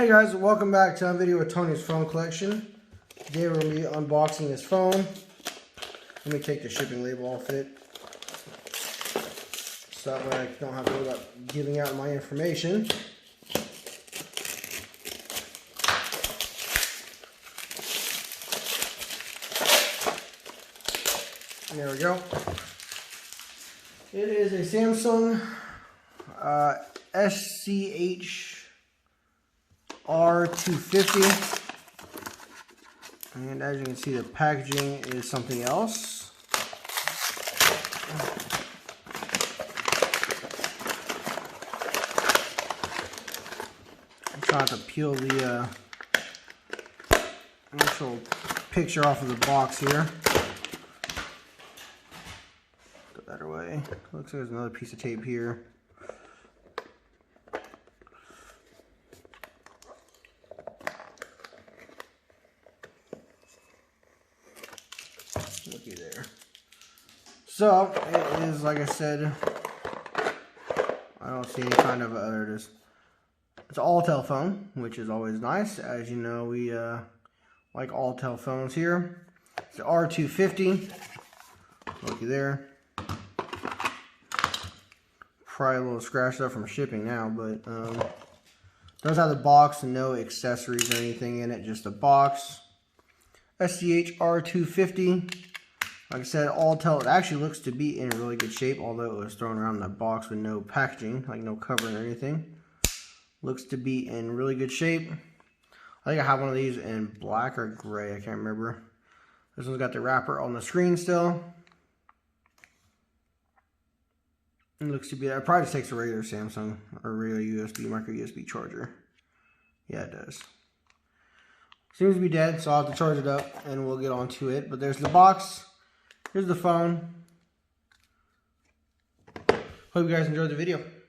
Hey guys, welcome back to a video with Tony's phone collection. Today we're going to be unboxing this phone. Let me take the shipping label off it, so that way I don't have to worry about giving out my information. There we go. It is a Samsung SCH-R250, and as you can see, the packaging is something else. I'm trying to peel the initial picture off of the box here. The better way. Looks like there's another piece of tape here. Looky there. So it is, like I said, I don't see any kind of there it is. It's an Alltel phone, which is always nice. As you know, we like Alltel phones here. It's the R250. Looky there. Probably a little scratched up from shipping now, but does have the box and no accessories or anything in it, just a box. SCH-R250. Like I said, Alltel, it actually looks to be in really good shape, although it was thrown around in that box with no packaging, like no covering or anything. Looks to be in really good shape. I think I have one of these in black or gray, I can't remember. This one's got the wrapper on the screen still. It looks to be, it probably just takes a regular Samsung or regular USB, micro USB charger. Yeah, it does. Seems to be dead, so I'll have to charge it up and we'll get on to it. But there's the box. Here's the phone. Hope you guys enjoyed the video.